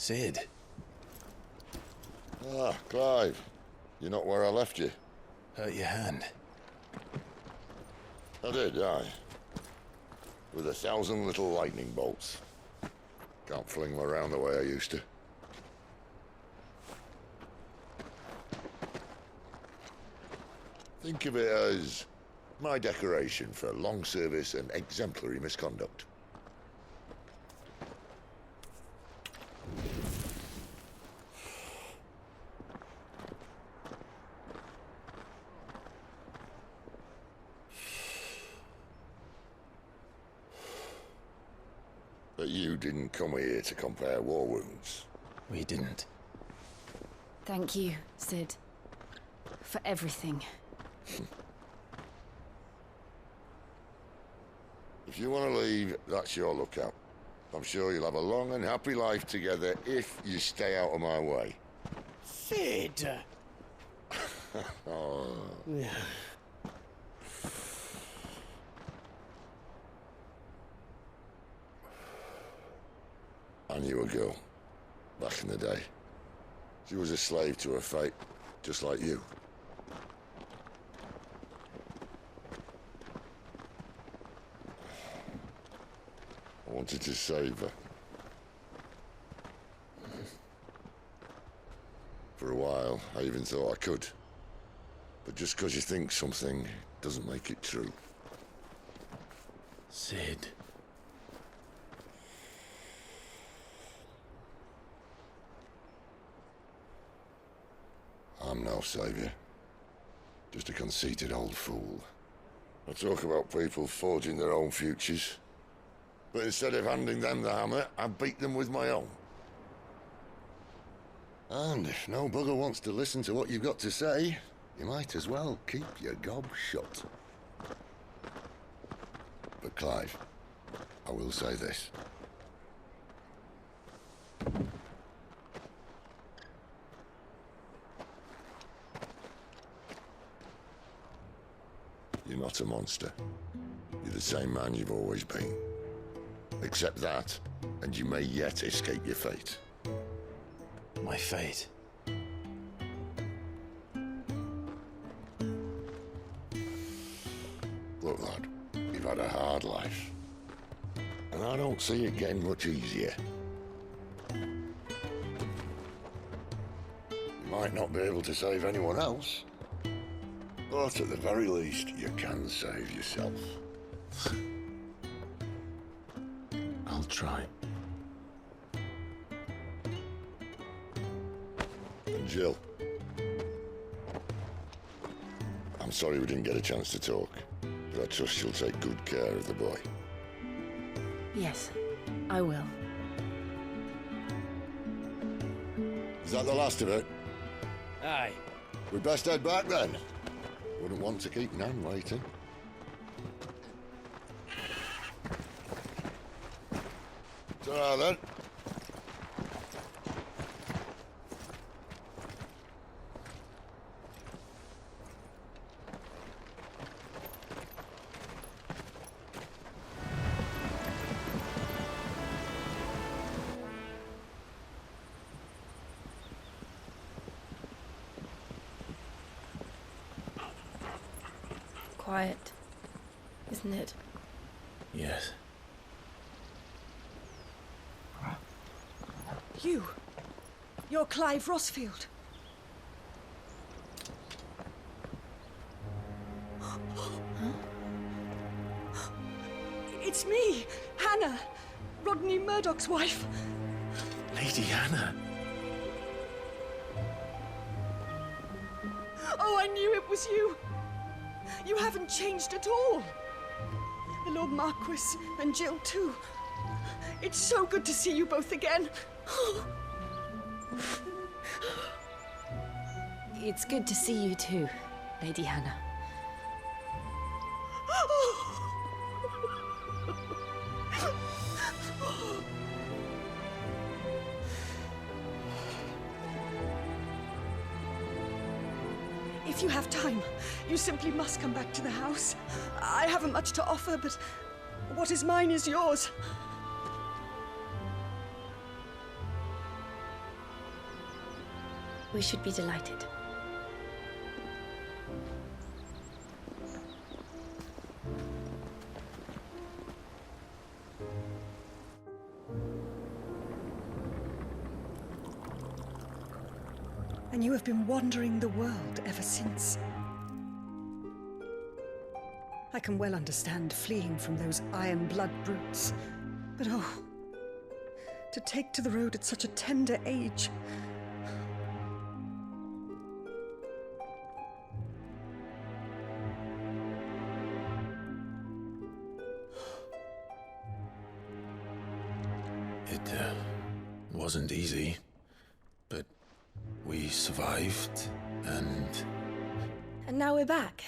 Sid. Ah, Clive. You're not where I left you. Hurt your hand. I did, aye. With 1,000 little lightning bolts. Can't fling them around the way I used to. Think of it as my decoration for long service and exemplary misconduct. But you didn't come here to compare war wounds. We didn't. Thank you, Sid. For everything. If you want to leave, that's your lookout. I'm sure you'll have a long and happy life together if you stay out of my way. Sid! Oh. I knew a girl, back in the day. She was a slave to her fate, just like you. I wanted to save her. For a while, I even thought I could. But just because you think something doesn't make it true. Sid. I'm no savior. Just a conceited old fool. I talk about people forging their own futures. But instead of handing them the hammer, I beat them with my own. And if no bugger wants to listen to what you've got to say, you might as well keep your gob shut. But Clive, I will say this. You're not a monster. You're the same man you've always been. Accept that, and you may yet escape your fate. My fate. Look, lad, you've had a hard life. And I don't see it getting much easier. You might not be able to save anyone else, but at the very least, you can save yourself. I'll try. And Jill, I'm sorry we didn't get a chance to talk, but I trust she'll take good care of the boy. Yes, I will. Is that the last of it? Aye. We'd best head back then. Wouldn't want to keep Nan waiting. Ta-ra then. Quiet, isn't it? Yes. You're Clive Rosfield. It's me, Hannah, Rodney Murdoch's wife. Lady Hannah. Oh, I knew it was you. You haven't changed at all. The Lord Marquis and Jill too. It's so good to see you both again. It's good to see you too, Lady Hannah. If you have time, you simply must come back to the house. I haven't much to offer, but what is mine is yours. We should be delighted. And you have been wandering the world ever since. I can well understand fleeing from those iron blood brutes. But oh, to take to the road at such a tender age. It wasn't easy, but we survived, and And now we're back.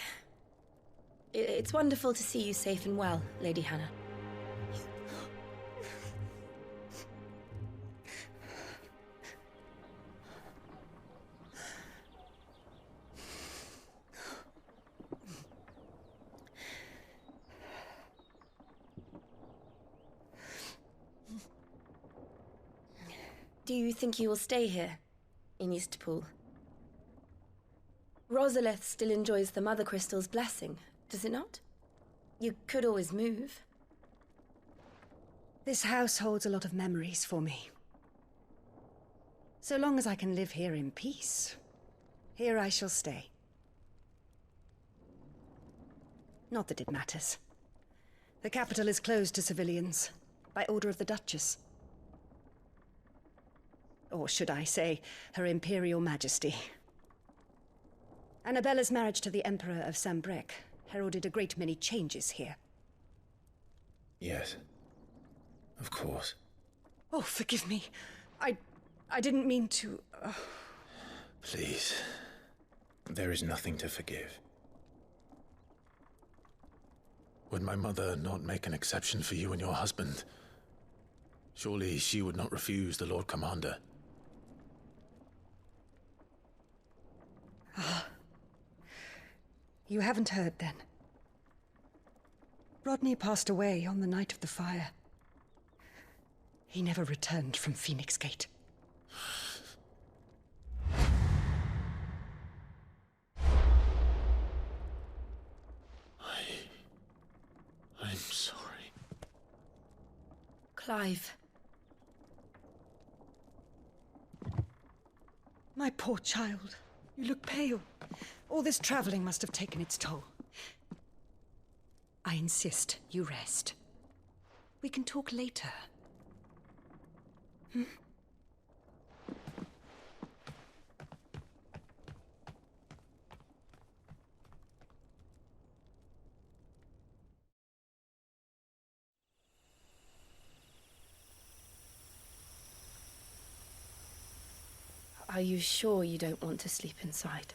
It's wonderful to see you safe and well, Lady Hannah. Do you think you will stay here, in Eastpool? Rosalith still enjoys the Mother Crystal's blessing, does it not? You could always move. This house holds a lot of memories for me. So long as I can live here in peace, here I shall stay. Not that it matters. The capital is closed to civilians, by order of the Duchess. Or should I say, Her Imperial Majesty. Annabella's marriage to the Emperor of Sambrec heralded a great many changes here. yes, of course. Oh, forgive me. I didn't mean to... Please, there is nothing to forgive. Would my mother not make an exception for you and your husband? Surely she would not refuse the Lord Commander. You haven't heard, then. Rodney passed away on the night of the fire. He never returned from Phoenix Gate. I'm sorry. Clive. My poor child. You look pale. All this traveling must have taken its toll. I insist you rest. We can talk later. Are you sure you don't want to sleep inside?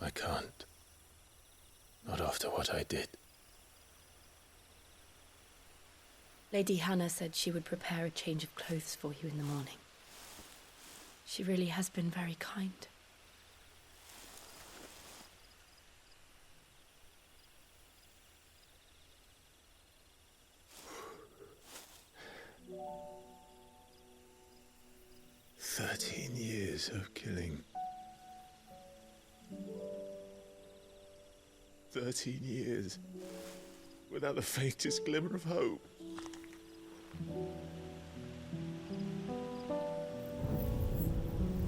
I can't. Not after what I did. Lady Hannah said she would prepare a change of clothes for you in the morning. She really has been very kind. "13 years of killing. 13 years without the faintest glimmer of hope.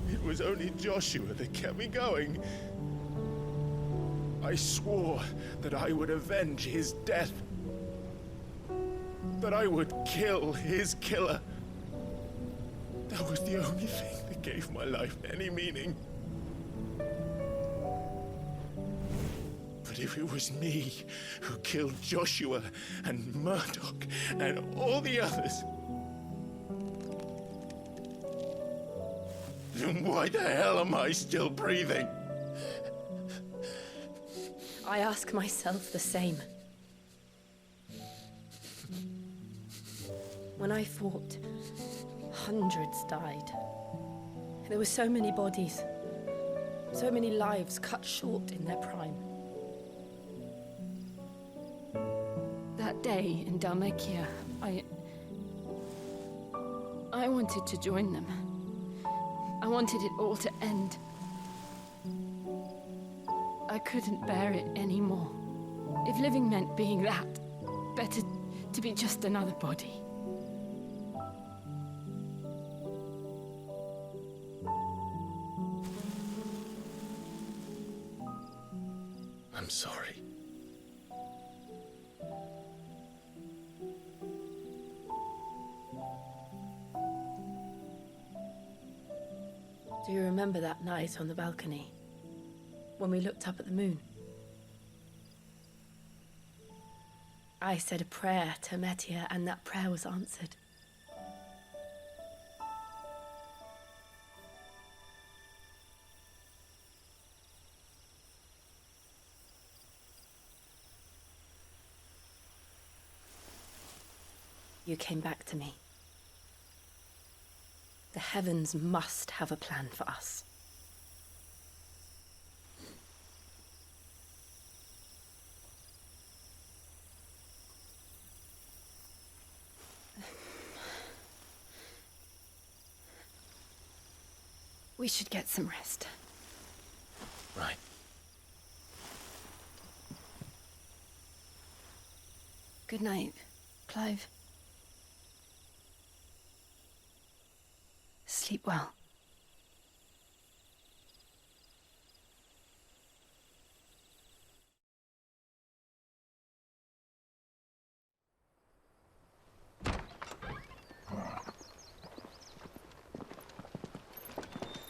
It was only Joshua that kept me going. I swore that I would avenge his death. That I would kill his killer. That was the only thing that gave my life any meaning. But if it was me who killed Joshua and Murdoch and all the others, then why the hell am I still breathing? I ask myself the same. When I fought, hundreds died. There were so many bodies, so many lives cut short in their prime. That day in Dhalmekia, I wanted to join them. I wanted it all to end. I couldn't bear it anymore. If living meant being that, better to be just another body. I'm sorry. Do you remember that night on the balcony? When we looked up at the moon? I said a prayer to Metia, and that prayer was answered. You came back to me. The heavens must have a plan for us. We should get some rest. Right. Good night, Clive. Sleep well.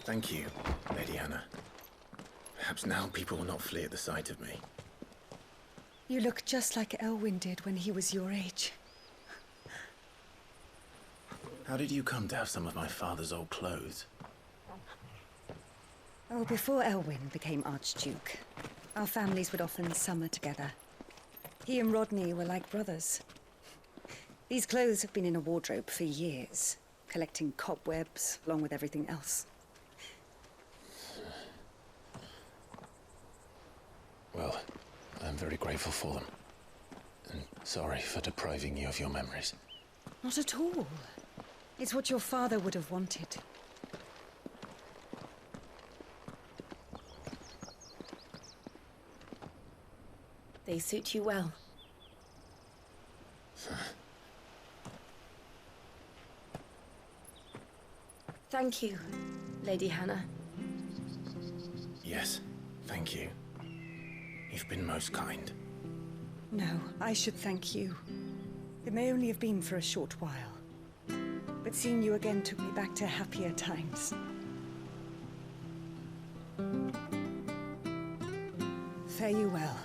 Thank you, Lady Hannah. Perhaps now people will not flee at the sight of me. You look just like Elwyn did when he was your age. How did you come to have some of my father's old clothes? Oh, before Elwyn became Archduke, our families would often summer together. He and Rodney were like brothers. These clothes have been in a wardrobe for years, collecting cobwebs along with everything else. Well, I'm very grateful for them. And sorry for depriving you of your memories. Not at all. It's what your father would have wanted. They suit you well. Thank you, Lady Hannah. Yes, thank you. You've been most kind. No, I should thank you. It may only have been for a short while, but seeing you again took me back to happier times. Fare you well,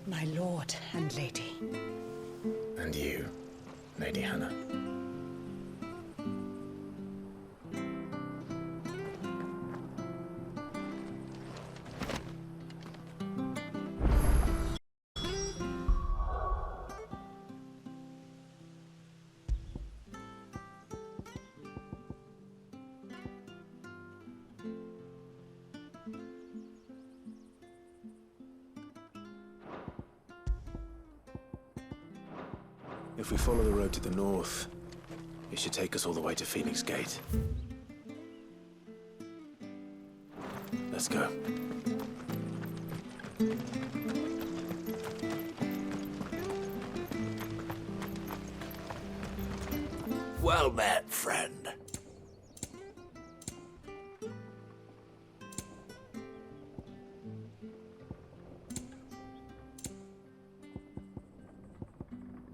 my lord and lady. And you, Lady Hannah. If we follow the road to the north, it should take us all the way to Phoenix Gate. Let's go. Well met, friend.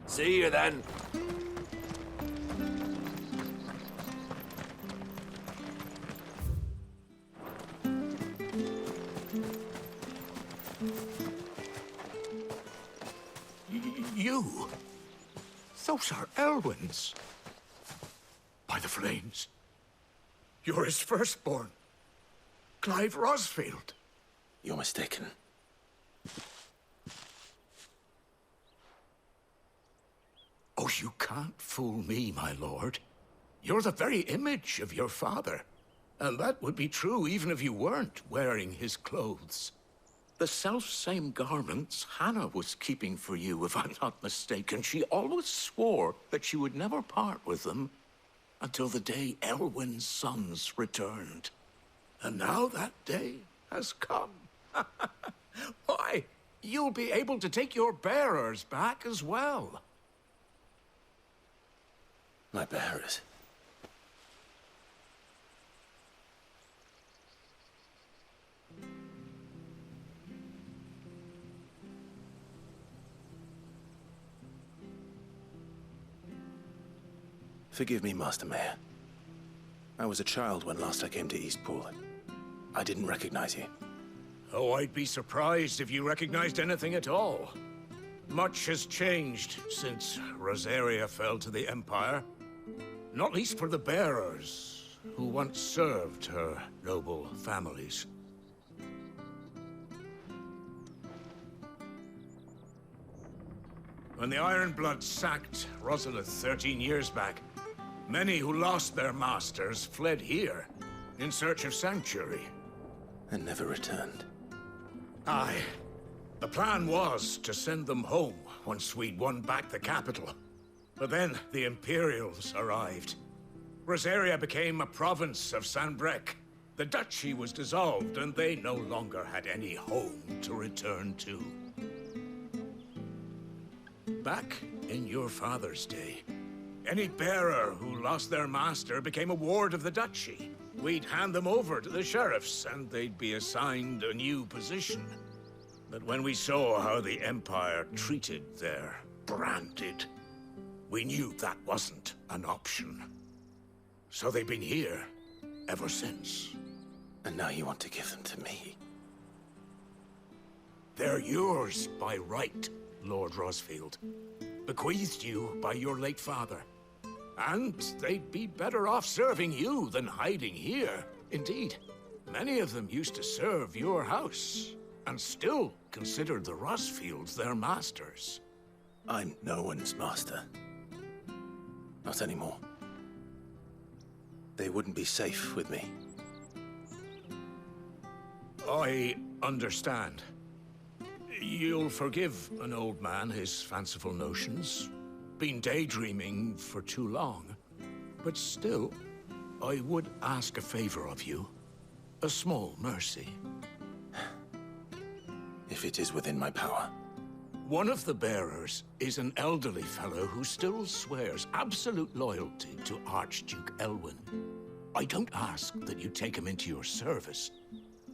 See you then. You? Those are Elwyn's. By the flames. You're his firstborn. Clive Rosfield. You're mistaken. Oh, you can't fool me, my lord. You're the very image of your father. And that would be true even if you weren't wearing his clothes. The self-same garments Hannah was keeping for you, if I'm not mistaken. She always swore that she would never part with them. until the day Elwyn's sons returned. And now that day has come. Why, you'll be able to take your bearers back as well. My bearers. Forgive me, Master Mayor. I was a child when last I came to Eastpool. I didn't recognize you. Oh, I'd be surprised if you recognized anything at all. Much has changed since Rosaria fell to the Empire. Not least for the bearers, who once served her noble families. When the Ironbloods sacked Rosalith 13 years back, many who lost their masters fled here in search of sanctuary. And never returned. Aye. The plan was to send them home once we'd won back the capital. But then the Imperials arrived. Rosaria became a province of Sanbreque. The duchy was dissolved, and they no longer had any home to return to. Back in your father's day, any bearer who lost their master became a ward of the duchy. We'd hand them over to the sheriffs, and they'd be assigned a new position. But when we saw how the Empire treated their branded, we knew that wasn't an option. So they've been here ever since. And now you want to give them to me? They're yours by right, Lord Rosfield. Bequeathed you by your late father. And they'd be better off serving you than hiding here. Indeed, many of them used to serve your house, and still considered the Rosfields their masters. I'm no one's master. Not anymore. They wouldn't be safe with me. I understand. You'll forgive an old man his fanciful notions. Been daydreaming for too long. But still, I would ask a favor of you. A small mercy. If it is within my power. One of the bearers is an elderly fellow who still swears absolute loyalty to Archduke Elwyn. I don't ask that you take him into your service,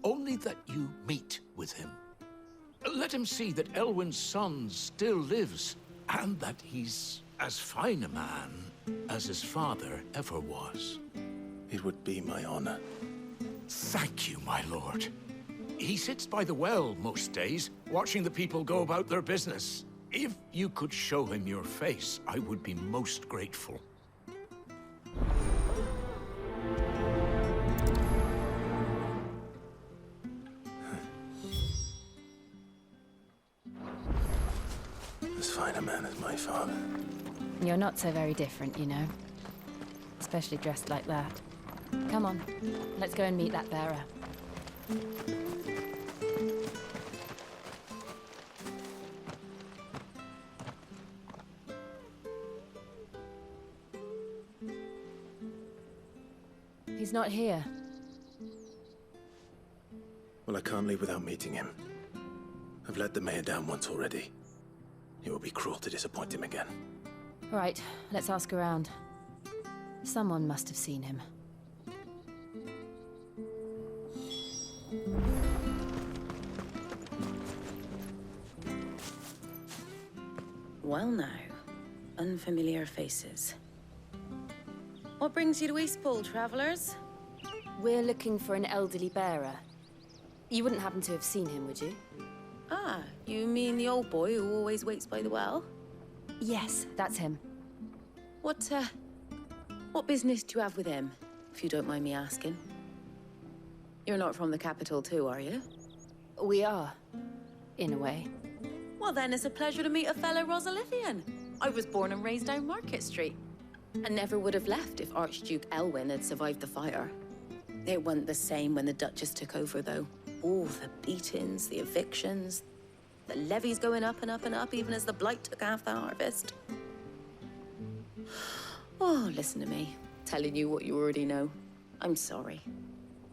only that you meet with him. Let him see that Elwyn's son still lives, and that he's as fine a man as his father ever was. It would be my honor. Thank you, my lord. He sits by the well most days, watching the people go about their business. If you could show him your face, I would be most grateful. As fine a man as my father. You're not so very different, you know. Especially dressed like that. Come on, let's go and meet that bearer. He's not here. Well, I can't leave without meeting him. I've let the mayor down once already. It would be cruel to disappoint him again. Right, let's ask around. Someone must have seen him. Well now, unfamiliar faces. What brings you to Eastpool, travelers? We're looking for an elderly bearer. You wouldn't happen to have seen him, would you? Ah, you mean the old boy who always waits by the well? Yes, that's him. What business do you have with him, if you don't mind me asking? You're not from the capital too, are you? We are, in a way. Well then, it's a pleasure to meet a fellow Rosalithian. I was born and raised down Market Street. And never would have left if Archduke Elwyn had survived the fire. It wasn't the same when the Duchess took over, though. All the beatings, the evictions, the levies going up and up and up, even as the blight took half the harvest. Oh, listen to me. telling you what you already know. I'm sorry.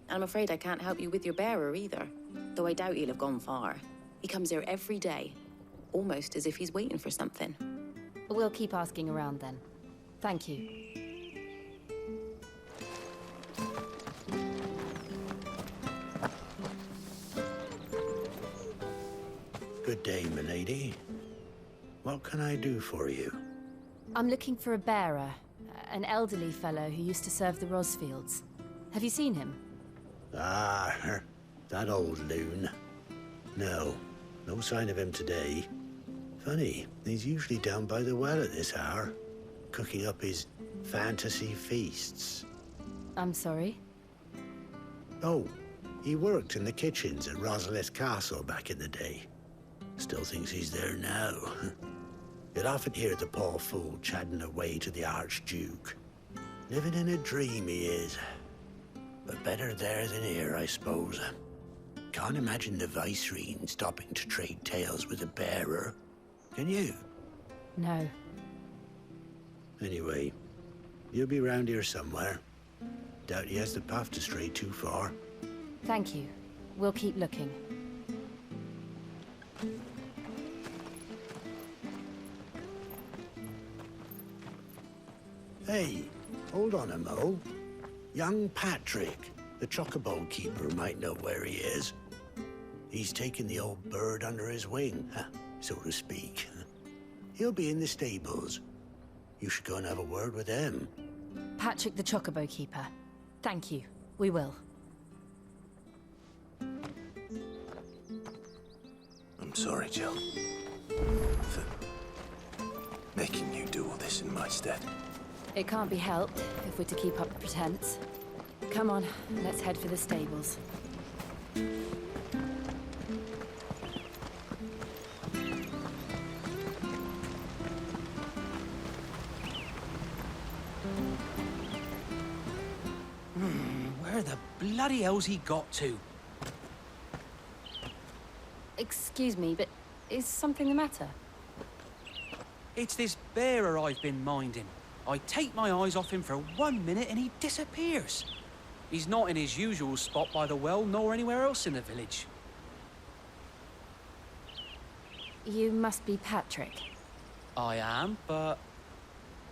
And I'm afraid I can't help you with your bearer either, though I doubt he'll have gone far. He comes here every day, almost as if he's waiting for something. We'll keep asking around then. Thank you. Good day, milady. What can I do for you? I'm looking for a bearer, an elderly fellow who used to serve the Rosfields. Have you seen him? Ah, that old loon. No sign of him today. Funny, he's usually down by the well at this hour, cooking up his fantasy feasts. I'm sorry? Oh, he worked in the kitchens at Rosalith Castle back in the day. Still thinks he's there now. You'd often hear the poor fool chatting away to the Archduke. Living in a dream he is. But better there than here, I suppose. Can't imagine the Vicereine stopping to trade tales with a bearer. Can you? No. Anyway, you'll be round here somewhere. Doubt he has the path to stray too far. Thank you. We'll keep looking. Hey, hold on a mo. Young Patrick, the chocobo keeper, might know where he is. He's taken the old bird under his wing, so to speak. He'll be in the stables. You should go and have a word with him. Patrick the Chocobo Keeper. Thank you. We will. I'm sorry, Jill. For making you do all this in my stead. It can't be helped if we're to keep up the pretense. Come on, let's head for the stables. Where the bloody hell's he got to? Excuse me, but is something the matter? It's this bearer I've been minding. I take my eyes off him for 1 minute and he disappears. He's not in his usual spot by the well, nor anywhere else in the village. You must be Patrick. I am, but...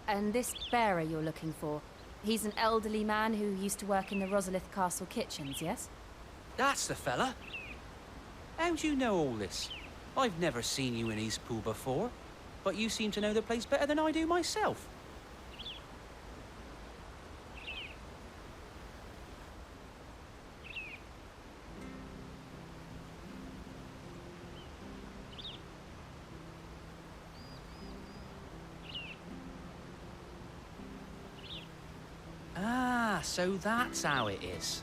And this bearer you're looking for, he's an elderly man who used to work in the Rosalith Castle kitchens, yes? That's the fella. How'd you know all this? I've never seen you in Eastpool before, but you seem to know the place better than I do myself. Ah, so that's how it is.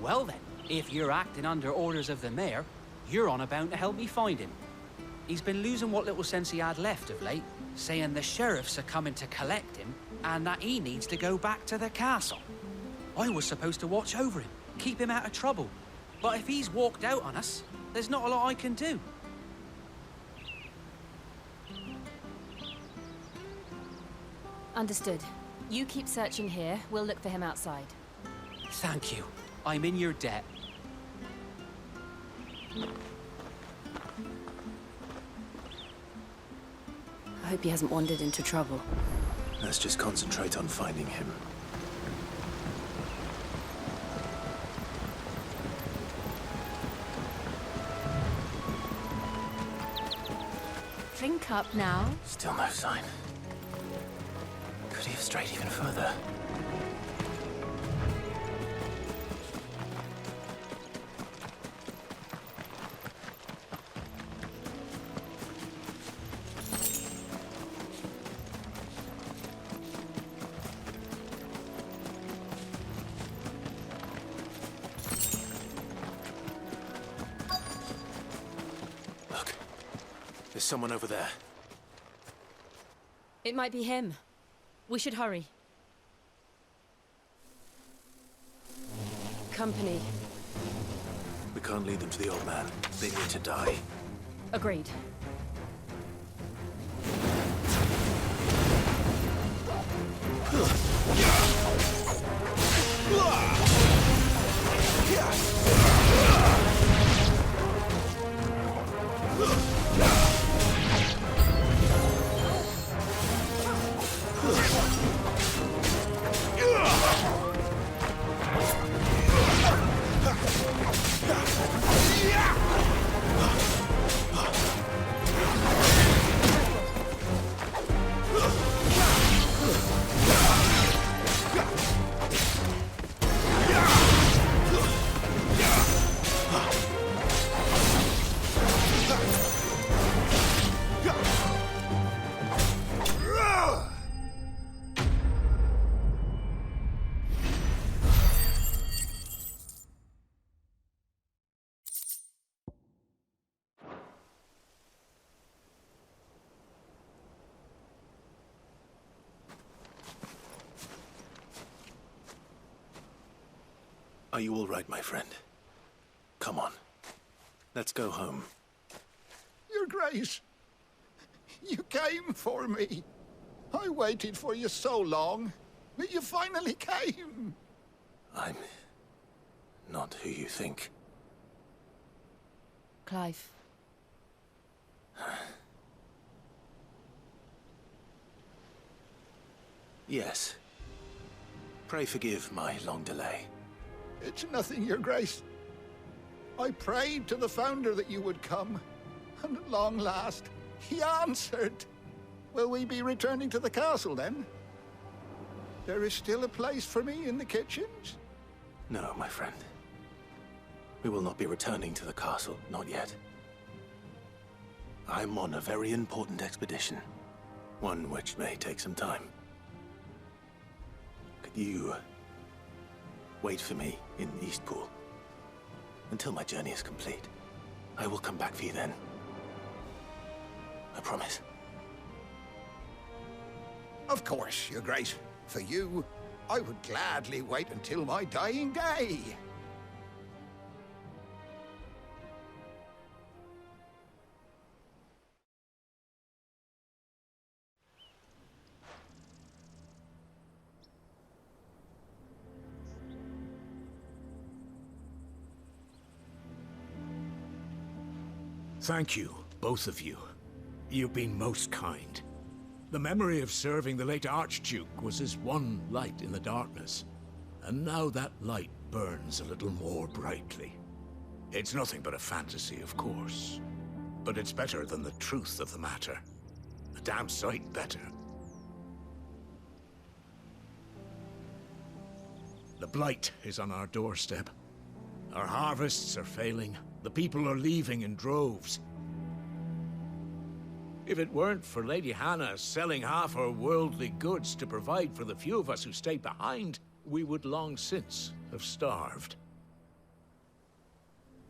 Well then, if you're acting under orders of the mayor, you're on about to help me find him. He's been losing what little sense he had left of late, saying the sheriffs are coming to collect him and that he needs to go back to the castle. I was supposed to watch over him, keep him out of trouble. But if he's walked out on us, there's not a lot I can do. Understood. You keep searching here, we'll look for him outside. Thank you. I'm in your debt. I hope he hasn't wandered into trouble. Let's just concentrate on finding him. Drink up now. Still no sign. Could he have strayed even further? Look, there's someone over there. It might be him. We should hurry. Company. We can't lead them to the old man. They need to die. Agreed. Are you all right, my friend? Come on. Let's go home. Your Grace, you came for me. I waited for you so long, but you finally came. I'm not who you think. Clive. Yes. Pray forgive my long delay. It's nothing, Your Grace. I prayed to the Founder that you would come, and at long last, he answered. Will we be returning to the castle, then? There is still a place for me in the kitchens? No, my friend. We will not be returning to the castle, not yet. I'm on a very important expedition. One which may take some time. Could you wait for me in Eastpool until my journey is complete? I will come back for you then. I promise. Of course, Your Grace. For you, I would gladly wait until my dying day. Thank you, both of you. You've been most kind. The memory of serving the late Archduke was as one light in the darkness, and now that light burns a little more brightly. It's nothing but a fantasy, of course, but it's better than the truth of the matter. A damn sight better. The blight is on our doorstep. Our harvests are failing. The people are leaving in droves. If it weren't for Lady Hannah selling half her worldly goods to provide for the few of us who stayed behind, we would long since have starved.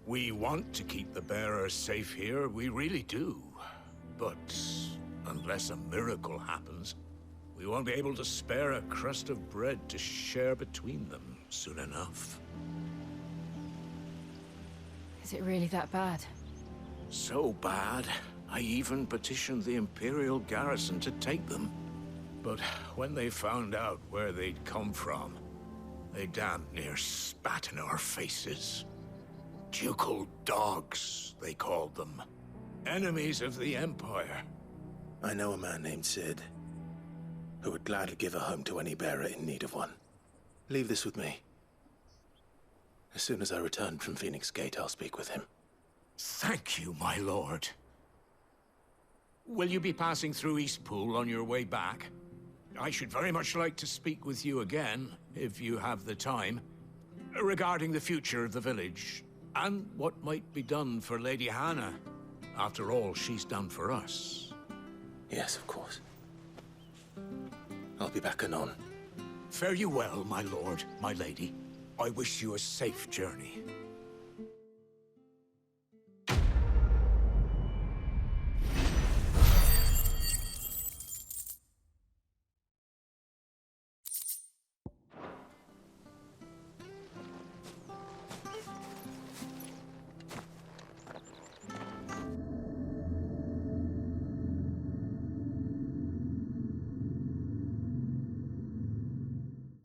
We want to keep the bearers safe here, we really do. But unless a miracle happens, we won't be able to spare a crust of bread to share between them soon enough. Is it really that bad? So bad, I even petitioned the Imperial garrison to take them. But when they found out where they'd come from, they damn near spat in our faces. Ducal dogs, they called them. Enemies of the Empire. I know a man named Cid, who would gladly give a home to any bearer in need of one. Leave this with me. As soon as I return from Phoenix Gate, I'll speak with him. Thank you, my lord. Will you be passing through Eastpool on your way back? I should very much like to speak with you again, if you have the time, regarding the future of the village, and what might be done for Lady Hannah. After all she's done for us. Yes, of course. I'll be back anon. Fare you well, my lord, my lady. I wish you a safe journey.